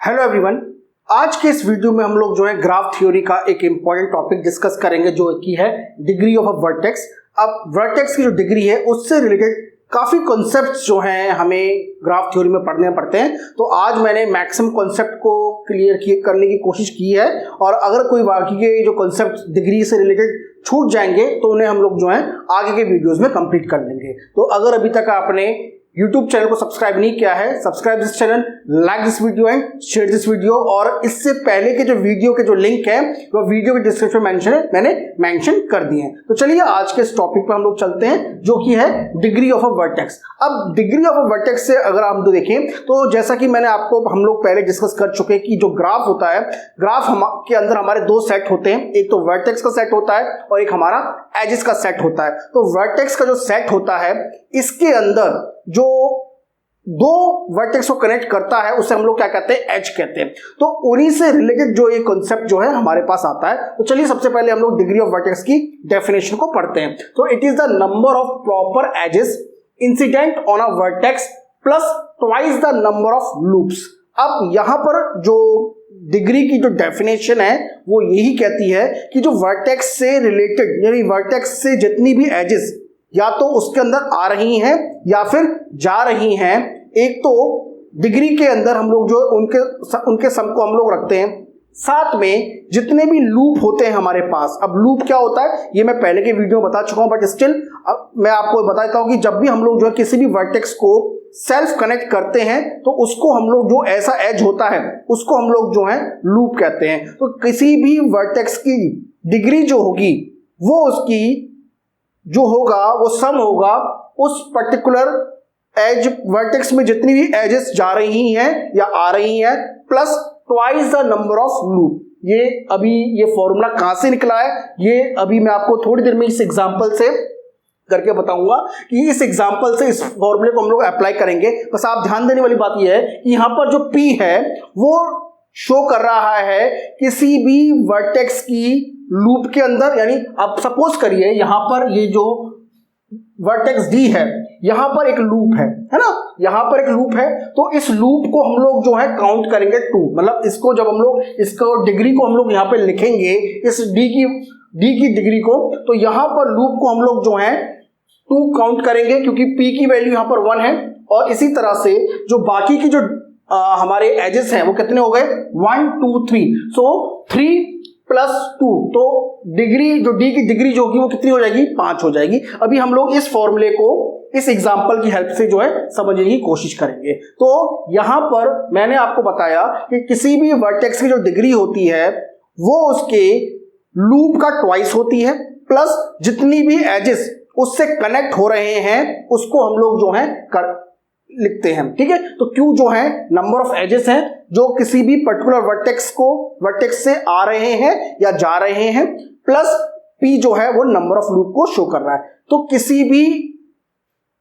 Hello everyone, आज के इस वीडियो में हम लोग जो है ग्राफ थ्योरी का एक इंपॉर्टेंट टॉपिक डिस्कस करेंगे जो कि है डिग्री ऑफ अ वर्टेक्स। अब वर्टेक्स की जो डिग्री है उससे रिलेटेड काफ़ी कॉन्सेप्ट्स जो हैं हमें ग्राफ थ्योरी में पढ़ने पड़ते हैं, तो आज मैंने मैक्सिमम कॉन्सेप्ट को क्लियर करने की कोशिश की है। और अगर कोई बाकी के जो कॉन्सेप्ट डिग्री से रिलेटेड छूट जाएंगे तो उन्हें हम लोग जो है आगे के वीडियोज़ में कंप्लीट कर लेंगे। तो अगर अभी तक आपने YouTube चैनल को सब्सक्राइब नहीं किया है, subscribe this channel, like this video and share this video. और इससे पहले के जो वीडियो के जो लिंक है वो वीडियो के डिस्क्रिप्शन में मैंने मेंशन कर दिए हैं। तो चलिए आज के इस टॉपिक पर हम लोग चलते हैं जो कि है डिग्री ऑफ अ वर्टेक्स। अब डिग्री ऑफ अ वर्टेक्स से अगर हम तो देखें तो जैसा कि मैंने आपको हम लोग पहले डिस्कस कर चुके हैं कि जो ग्राफ होता है, ग्राफ के अंदर हमारे दो सेट होते हैं, एक तो वर्टेक्स का सेट होता है और एक हमारा एजेस का सेट होता है। तो वर्टेक्स का जो सेट होता है इसके अंदर जो दो वर्टेक्स को कनेक्ट करता है उसे हम लोग क्या कहते हैं, एज कहते हैं। तो उन्हीं से रिलेटेड जो ये कॉन्सेप्ट जो है हमारे पास आता है। तो चलिए सबसे पहले हम लोग डिग्री ऑफ वर्टेक्स की डेफिनेशन को पढ़ते हैं। तो it is the number of proper edges incident on a vertex plus twice the number of loops. अब यहां पर जो डिग्री की जो डेफिनेशन है वो यही कहती है कि जो वर्टेक्स से रिलेटेड यानी वर्टेक्स से जितनी भी एजेस या तो उसके अंदर आ रही हैं या फिर जा रही हैं, एक तो डिग्री के अंदर हम लोग जो उनके सम को हम लोग रखते हैं, साथ में जितने भी लूप होते हैं हमारे पास। अब लूप क्या होता है ये मैं पहले के वीडियो में बता चुका हूं, बट स्टिल अब मैं आपको बता देता हूं कि जब भी हम लोग जो है किसी भी वर्टेक्स को सेल्फ कनेक्ट करते हैं तो उसको हम लोग जो ऐसा एज होता है उसको हम लोग जो है लूप कहते हैं। तो किसी भी वर्टेक्स की डिग्री जो होगी वो उसकी जो होगा वो सम होगा उस पर्टिकुलर एज वर्टेक्स में जितनी भी एजेस जा रही हैं या आ रही हैं plus twice the number of loop. ये अभी ये फॉर्मूला कहां से निकला है ये अभी मैं आपको थोड़ी देर में इस एग्जांपल से करके बताऊंगा कि इस एग्जांपल से इस फॉर्मूले को हम लोग अप्लाई करेंगे। बस आप ध्यान देने वाली बात यह है कि यहां पर जो P है वो शो कर रहा है किसी भी वर्टेक्स की लूप के अंदर। यानी आप सपोज करिए यहां पर ये जो वर्टेक्स D है यहां पर एक लूप है ना, यहां पर एक लूप है। तो इस लूप को हम लोग जो है काउंट करेंगे 2, मतलब इसको जब हम लोग इसको डिग्री को हम लोग यहां पे लिखेंगे इस D की डिग्री को, तो यहां पर लूप को हम लोग जो है 2 काउंट करेंगे क्योंकि P की वैल्यू यहां पर 1 है। और इसी तरह से जो बाकी की जो हमारे एजेस हैं वो कितने हो गए 1 2 3, सो 3 प्लस 2, तो डिग्री जो D की डिग्री जो होगी वो कितनी हो जाएगी 5 हो जाएगी। अभी हम लोग इस फॉर्मूले को इस एग्जांपल की हेल्प से जो है समझने की कोशिश करेंगे। तो यहां पर मैंने आपको बताया कि किसी भी वर्टेक्स की जो डिग्री होती है वो उसके लूप का ट्वाइस होती है प्लस जितनी भी एजेस उससे कनेक्ट हो रहे हैं उसको हम लोग जो है लिखते हैं। ठीक है, तो Q जो है नंबर ऑफ एजेस हैं जो किसी भी पर्टिकुलर वर्टेक्स से आ रहे हैं या जा रहे हैं, प्लस P जो है वो नंबर ऑफ लूप को शो कर रहा है। तो किसी भी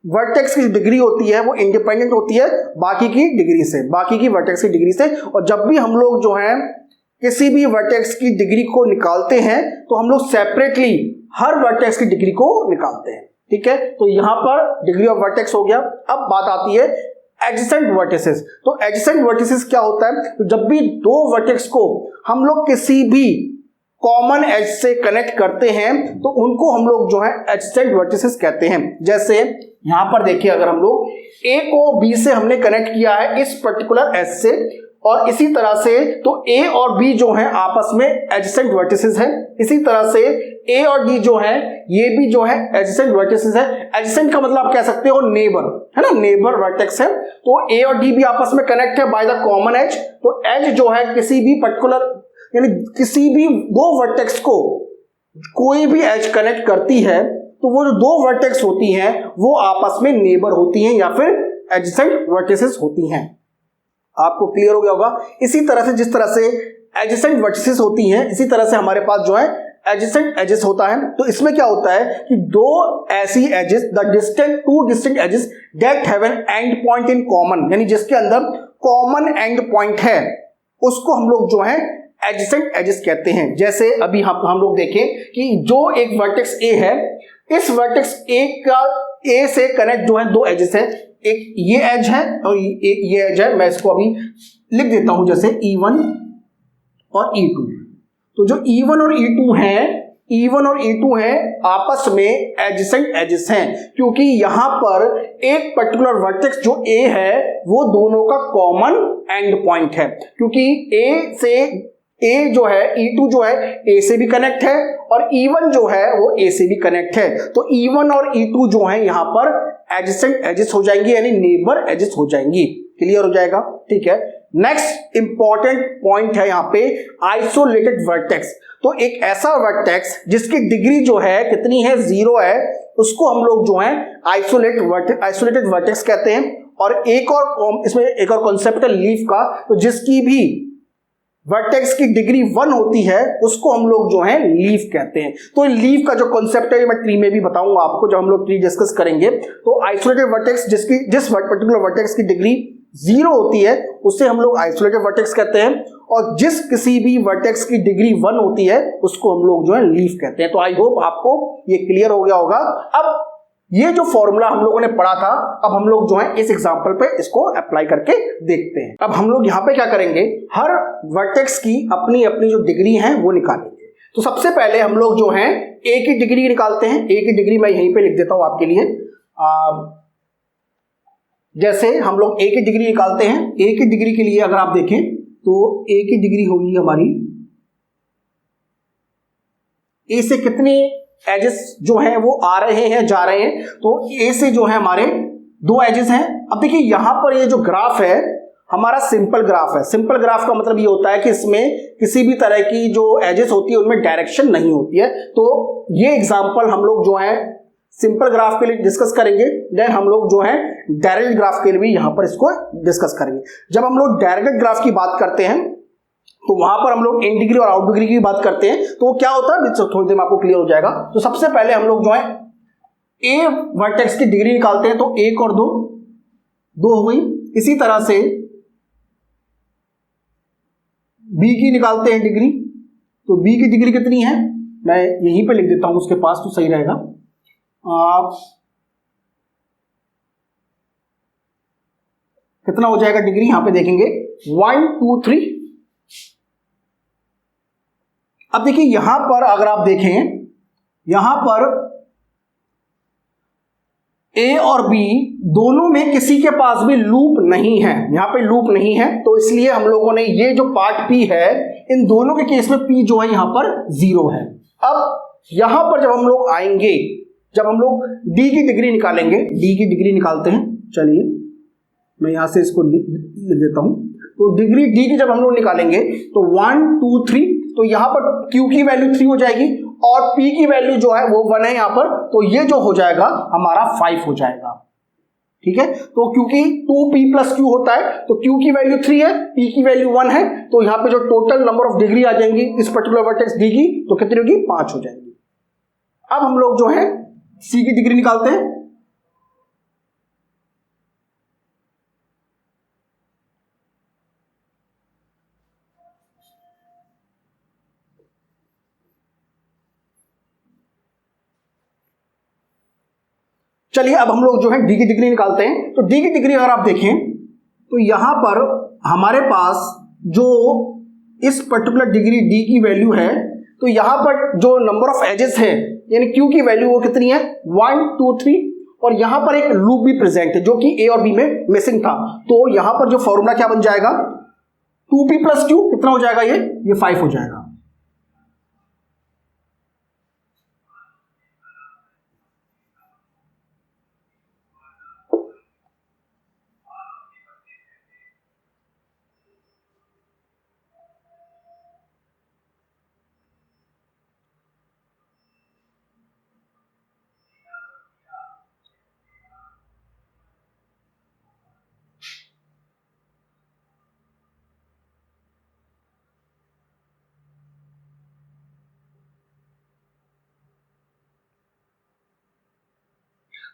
वर्टेक्स की डिग्री होती है वो इंडिपेंडेंट होती है बाकी की वर्टेक्स की डिग्री से। और जब भी हम लोग जो है किसी भी वर्टेक्स की डिग्री को निकालते हैं तो हम लोग सेपरेटली हर वर्टेक्स की डिग्री को निकालते हैं। ठीक है, तो यहां पर डिग्री ऑफ वर्टेक्स हो गया। अब बात आती है एडजेसेंट वर्टिसेस। तो एडजेसेंट वर्टिसेस क्या होता है, तो जब भी दो वर्टेक्स को हम लोग किसी भी कॉमन एज से कनेक्ट करते हैं तो उनको हम लोग जो है एडजेसेंट वर्टिसेस कहते हैं। जैसे यहां पर देखिए अगर हम लोग A को B से हमने कनेक्ट किया है इस पर्टिकुलर एज से, और इसी तरह से तो A और B जो है आपस में एडजेसेंट वर्टिसेस हैं। इसी तरह से A और D जो है ये भी जो है एडजेसेंट वर्टिसेस है। एडजेसेंट का मतलब आप कह सकते हो नेबर, है ना, नेबर वर्टेक्स है। तो A और D भी आपस में कनेक्ट है बाय द कॉमन एज। तो एज जो है किसी भी पर्टिकुलर यानी किसी भी दो वर्टेक्स को कोई भी एज कनेक्ट करती है तो वो जो दो वर्टेक्स होती हैं वो आपस में नेबर होती हैं या फिर एडजेसेंट वर्टिसेस होती हैं। आपको क्लियर हो गया होगा। इसी तरह से जिस तरह से एडजेसेंट वर्टिसेस होती हैं इसी तरह से हमारे पास जो है एडजेसेंट एजेस होता है। तो इसमें क्या होता है कि दो ऐसी edges two distinct edges that have an end point in common, यानी जिसके अंदर कॉमन एंड पॉइंट है उसको हम लोग जो है एडजेसेंट एजेस कहते हैं। जैसे अभी हम लोग देखें कि जो एक वर्टेक्स A है, इस वर्टेक्स A से कनेक्ट जो है दो एजेस है, एक ये एज है और ये एज है, मैं इसको अभी लिख देता हूं जैसे E1 और E2। तो जो E1 और E2 है आपस में एडजेसेंट एजेस हैं, क्योंकि यहां पर एक पर्टिकुलर वर्टेक्स जो A है वो दोनों का कॉमन एंड पॉइंट है, क्योंकि A जो है E2 जो है A से भी कनेक्ट है और E1 जो है वो A से भी कनेक्ट है। तो E1 और E2 जो है यहां पर एडजेसेंट एजेस हो जाएंगी, यानी नेबर एजेस हो जाएंगी। क्लियर हो जाएगा? ठीक है। नेक्स्ट इंपॉर्टेंट पॉइंट है यहां पे आइसोलेटेड वर्टेक्स। तो एक ऐसा वर्टेक्स जिसकी डिग्री जो है कितनी है, 0 है, उसको हम लोग जो है आइसोलेटेड वर्टेक्स कहते हैं। और इसमें एक और कॉन्सेप्ट है लीफ का, तो जिसकी भी वर्टेक्स की डिग्री 1 होती है उसको हम लोग जो है लीफ कहते हैं। तो लीफ का जो कॉन्सेप्ट है मैं ट्री में भी बताऊंगा आपको जब हम लोग ट्री डिस्कस करेंगे। तो आइसोलेटेड वर्टेक्स जिस पर्टिकुलर वर्टेक्स की डिग्री 0 होती है उसे हम लोग आइसोलेटेड वर्टेक्स कहते हैं, और जिस किसी भी वर्टेक्स की डिग्री 1 होती है उसको हम लोग जो है लीफ कहते हैं। तो आई होप आपको ये क्लियर हो गया होगा। अब ये जो फॉर्मूला हम लोगों ने पढ़ा था, अब हम लोग जो है इस एग्जांपल पे इसको अप्लाई करके देखते हैं। अब हम लोग यहां पे क्या करेंगे, हर वर्टेक्स की अपनी अपनी जो डिग्री है वो निकालेंगे। तो सबसे पहले हम लोग जो है ए की डिग्री निकालते हैं। ए की डिग्री मैं यहीं पे लिख देता हूं आपके लिए। जैसे हम लोग ए की डिग्री निकालते हैं, ए की डिग्री के लिए अगर आप देखें तो ए की डिग्री होगी हमारी, ए से कितने एजेस जो हैं वो आ रहे हैं जा रहे हैं, तो ए से जो है हमारे 2 एजेस हैं। अब देखिए यहां पर ये जो ग्राफ है हमारा सिंपल ग्राफ है। सिंपल ग्राफ का मतलब ये होता है कि इसमें किसी भी तरह की जो एजेस होती है उनमें डायरेक्शन नहीं होती है। तो ये एग्जांपल हम लोग जो है सिंपल ग्राफ के लिए डिस्कस करेंगे, देन हम लोग जो है डायरेक्ट ग्राफ के लिए भी यहां पर इसको डिस्कस करेंगे। जब हम लोग डायरेक्ट ग्राफ की बात करते हैं तो वहां पर हम लोग इन डिग्री और आउट डिग्री की बात करते हैं, तो वो क्या होता है थोड़ी देर में आपको क्लियर हो जाएगा। तो सबसे पहले हम लोग जो है ए वर्टेक्स की डिग्री निकालते हैं, तो 1 और 2 हो गई। इसी तरह से बी की निकालते हैं डिग्री, तो बी की डिग्री कितनी है मैं यहीं पे लिख देता हूं उसके पास, तो सही रहेगा। कितना हो जाएगा डिग्री, यहां पे देखेंगे 1 2 3। अब देखिए यहां पर अगर आप देखें, यहां पर ए और बी दोनों में किसी के पास भी लूप नहीं है, यहां पे लूप नहीं है, तो इसलिए हम लोगों ने ये जो पार्ट पी है इन दोनों के केस में पी जो है यहां पर 0 है। अब यहां पर जब हम लोग आएंगे, जब हम लोग डी की डिग्री निकालेंगे, डी की डिग्री निकालते हैं, चलिए मैं यहां से इसको लिख देता हूं। तो डिग्री डी की जब हम लोग निकालेंगे तो 1 2 3, तो यहां पर Q की वैल्यू 3 हो जाएगी और P की वैल्यू जो है वो 1 है यहां पर, तो ये जो हो जाएगा हमारा 5 हो जाएगा। ठीक है, तो क्योंकि 2P + Q होता है तो Q की वैल्यू 3 है, P की वैल्यू 1 है, तो यहां पे जो टोटल नंबर ऑफ डिग्री आ जाएंगी इस पर्टिकुलर वर्टेक्स D की, तो कितनी होगी 5 हो जाएंगी। अब हम लोग जो है C की डिग्री निकालते हैं। चलिए अब हम लोग जो है डी की डिग्री निकालते हैं। तो डी की डिग्री अगर आप देखें तो यहां पर हमारे पास जो इस पर्टिकुलर डिग्री डी की वैल्यू है, तो यहां पर जो नंबर ऑफ एजेस है यानी क्यू की वैल्यू वो कितनी है 1 2 3, और यहां पर एक लूप भी प्रेजेंट है जो कि ए और बी में मिसिंग था। तो यहां पर जो फॉर्मूला क्या बन जाएगा 2P + Q, कितना हो जाएगा ये 5 हो जाएगा।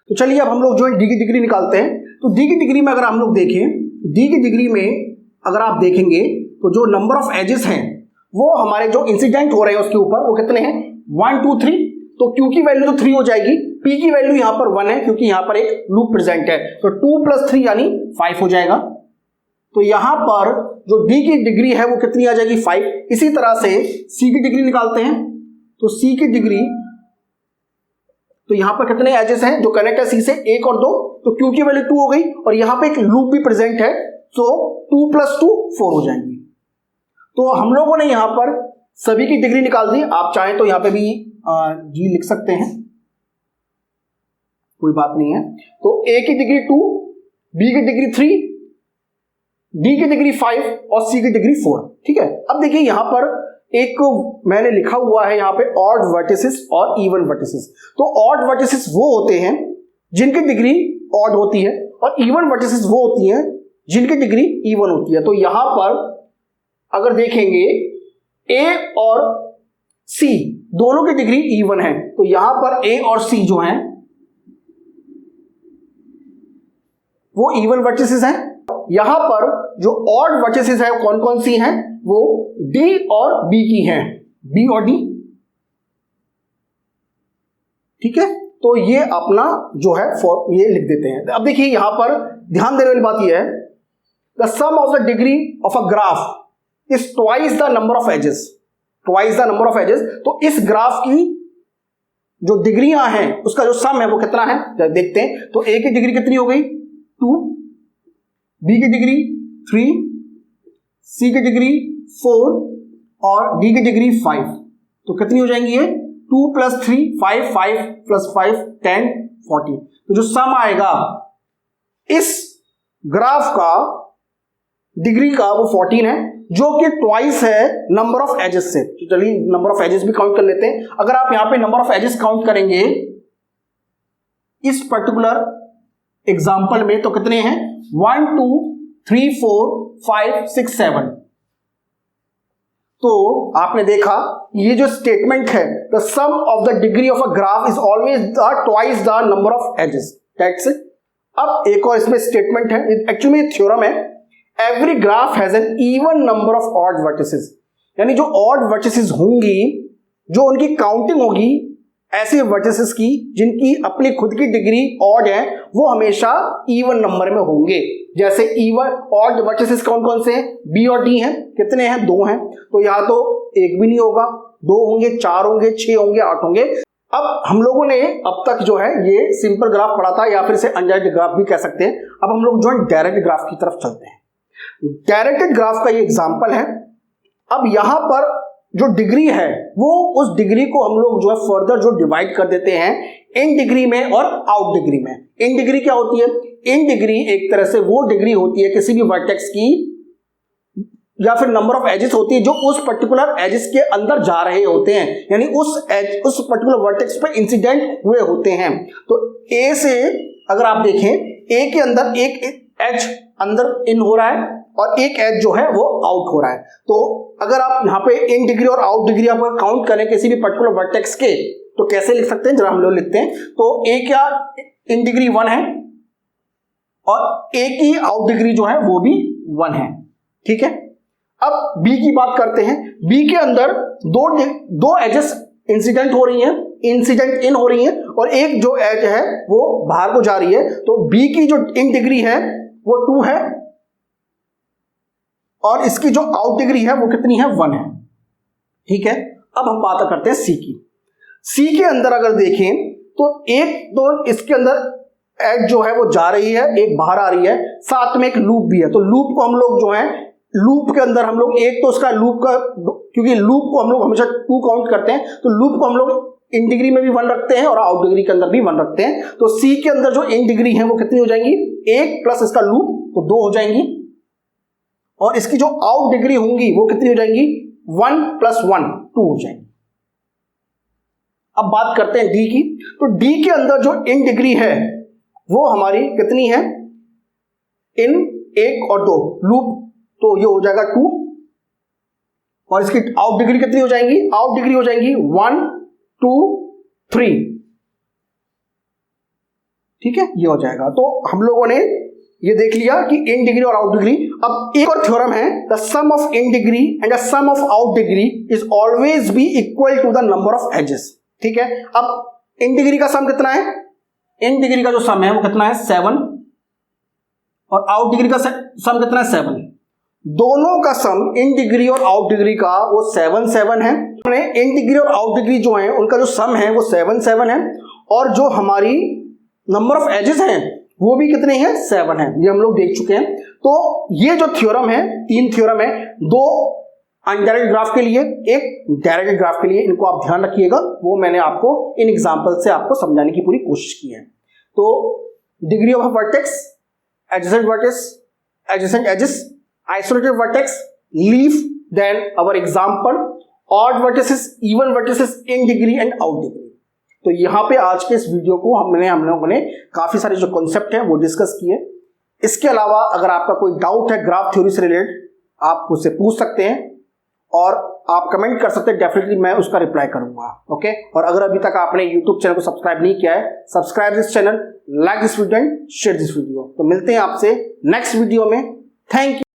तो चलिए अब हम लोग जो है डी की डिग्री निकालते हैं। तो डी की डिग्री में अगर हम लोग देखें, डी की डिग्री में अगर आप देखेंगे तो जो नंबर ऑफ एजेस हैं वो हमारे जो इंसिडेंट हो रहे हैं उसके ऊपर वो कितने हैं 1 2 3। तो Q की वैल्यू तो 3 हो जाएगी, P की वैल्यू यहां पर 1 है क्योंकि यहां पर एक लूप प्रेजेंट है, तो 2 + 3 यानी 5 हो जाएगा। तो यहां पर जो D की डिग्री है वो कितनी आ जाएगी 5। इसी तरह से C की डिग्री निकालते हैं, तो C की डिग्री, तो यहां पर कितने एजेस हैं जो कनेक्ट है C से, 1 और 2, तो Q की वैल्यू 2 हो गई और यहां पे एक लूप भी प्रेजेंट है, तो 2 + 2 4 हो जाएंगी। तो हम लोगों ने यहां पर सभी की डिग्री निकाल दी। आप चाहें तो यहां पे भी G लिख सकते हैं, कोई बात नहीं है। तो A की डिग्री 2, B की डिग्री 3, D की डिग्री 5 और C की डिग्री 4। ठीक है, अब देखिए यहां पर एक मैंने लिखा हुआ है यहां पे ऑड वर्टिसेस और इवन वर्टिसेस। तो ऑड वर्टिसेस वो होते हैं जिनकी डिग्री ऑड होती है और इवन वर्टिसेस वो होती हैं जिनकी डिग्री इवन होती है। तो यहां पर अगर देखेंगे A और C दोनों की डिग्री इवन है, तो यहां पर A और C जो हैं वो इवन वर्टिसेस हैं। यहां पर जो ऑड वर्टिसेस है कौन कौन सी हैं, वो D और B की हैं, B और D। ठीक है, तो ये अपना जो है ये लिख देते हैं। अब देखिए यहां पर ध्यान देने वाली बात ये है, the sum of the degree of a graph is twice the number of edges, twice the number of edges. तो इस ग्राफ की जो डिग्रियां हैं उसका जो सम है वो कितना है देखते हैं। तो A की डिग्री कितनी हो गई 2, B की डिग्री 3, C की डिग्री 4 और D की डिग्री 5। तो कितनी हो जाएंगी ये 2 + 3 5, 5 + 5 10 40। तो जो सम आएगा इस ग्राफ का डिग्री का वो 14 है, जो कि ट्वाइस है नंबर ऑफ एजेस से। तो चलिए नंबर ऑफ एजेस भी काउंट कर लेते हैं। अगर आप यहां पे नंबर ऑफ एजेस काउंट करेंगे इस पर्टिकुलर एग्जाम्पल में, तो कितने हैं 1 2 3 4 5 6 7। तो आपने देखा ये जो स्टेटमेंट है, the sum of the degree of a graph is always the twice the number of edges, that's it. अब एक और इसमें स्टेटमेंट है, एक्चुअली ये थ्योरम है, every graph has an even number of odd vertices. यानी जो ऑड वर्टिसेस होंगी, जो उनकी काउंटिंग होगी ऐसे वर्टिसेस की जिनकी अपनी खुद की डिग्री ऑड है, वो हमेशा इवन नंबर में होंगे। जैसे इवन ऑड वर्टिसेस कौन कौन से हैं, B और D हैं, कितने हैं 2 हैं, तो यहां तो एक भी नहीं होगा, 2 होंगे, 4 होंगे, 6 होंगे, 8 होंगे। अब हम लोगों ने अब तक जो है ये सिंपल ग्राफ पढ़ा था, या फिर इसे अनडायरेक्टेड ग्राफ भी कह सकते हैं। अब हम लोग जो है डायरेक्ट ग्राफ की तरफ चलते हैं। डायरेक्टेड ग्राफ का ये एग्जांपल है। अब यहां पर जो डिग्री है वो उस डिग्री को हम लोग जो है फर्दर जो डिवाइड कर देते हैं इन डिग्री में और आउट डिग्री में। इन डिग्री क्या होती है, इन डिग्री एक तरह से वो डिग्री होती है किसी भी वर्टेक्स की, या फिर नंबर ऑफ एजेस होती है जो उस पर्टिकुलर एजेस के अंदर जा रहे होते हैं, यानी उस पर्टिकुलर वर्टेक्स पे इंसिडेंट हुए होते हैं। तो A से अगर आप देखें, A के अंदर एक एज अंदर इन हो रहा है और एक एज जो है वो आउट हो रहा है। तो अगर आप यहाँ पे इन डिग्री और आउट डिग्री आप काउंट करें किसी भी पर्टिकुलर वर्टेक्स के, तो कैसे लिख सकते हैं, जरा हम लोग लिखते हैं। तो A क्या इन डिग्री 1 है और A की आउट डिग्री जो है वो भी 1 है। ठीक है, अब B की बात करते हैं। B के अंदर दो एजेस इंसिडेंट हो रही हैं, इंसिडेंट इन हो रही हैं, और एक जो एज है वो बाहर को जा रही है। तो B की जो इन डिग्री है वो 2 है और इसकी जो आउट डिग्री है वो कितनी है 1 है। ठीक है, अब हम बात करते हैं C की। C के अंदर अगर देखें तो इसके अंदर एज जो है वो जा रही है, एक बाहर आ रही है, साथ में एक लूप भी है। तो लूप को हम लोग जो है लूप के अंदर हम लोग एक तो उसका लूप का, क्योंकि लूप को हम लोग हमेशा 2 काउंट करते हैं, तो लूप को हम लोग इन डिग्री में भी 1 रखते हैं और आउट डिग्री के अंदर भी 1 रखते हैं। तो C के अंदर जो इन डिग्री है वो कितनी हो जाएंगी, 1 प्लस इसका लूप, तो 2 हो जाएंगी, और इसकी जो आउट डिग्री होंगी वो कितनी हो जाएंगी, 1 + 1 2 हो जाएंगी। अब बात करते हैं D की। तो D के अंदर जो इन डिग्री है वो हमारी कितनी है, इन 1 और 2 लूप, तो ये हो जाएगा 2, और इसकी आउट डिग्री कितनी हो जाएंगी, आउट डिग्री हो जाएंगी 1 2 3। ठीक है, ये हो जाएगा। तो हम लोगों ने ये देख लिया कि इन डिग्री और आउट डिग्री। अब एक और थ्योरम है, the sum of in degree and the sum of out degree is always be equal to the number of edges. ठीक है। अब इन डिग्री का सम कितना है, इन डिग्री का जो सम है वो कितना है 7 और आउट डिग्री का सम कितना है 7। दोनों का सम इन डिग्री और आउट डिग्री का वो 7 7 है। इन डिग्री और आउट डिग्री जो है उनका जो सम है वो 7 7 है और जो हमारी नंबर ऑफ एजेस हैं वो भी कितने हैं 7 है। ये हम लोग देख चुके हैं। तो ये जो थ्योरम है, 3 थ्योरम है, 2 अनडायरेक्ट ग्राफ के लिए, एक डायरेक्ट ग्राफ के लिए, इनको आप ध्यान रखिएगा। वो मैंने आपको इन एग्जांपल से आपको समझाने की पूरी कोशिश की है। तो degree of vertex, adjacent vertex, adjacent edges, isolated vertex, leaf, then our example odd vertices, even vertices in degree and out degree. तो यहां पे आज के इस वीडियो को हम लोगों ने काफी सारे जो कॉन्सेप्ट हैं वो डिस्कस किए। इसके अलावा अगर आपका कोई डाउट है ग्राफ थ्योरी से रिलेटेड, आप मुझसे पूछ सकते हैं और आप कमेंट कर सकते हैं, डेफिनेटली मैं उसका रिप्लाई करूंगा। ओके। और अगर अभी तक आपने यूट्यूब चैनल को सब्सक्राइब नहीं किया है, subscribe this channel, like this video and share this video. तो मिलते हैं आपसे नेक्स्ट वीडियो में। Thank you.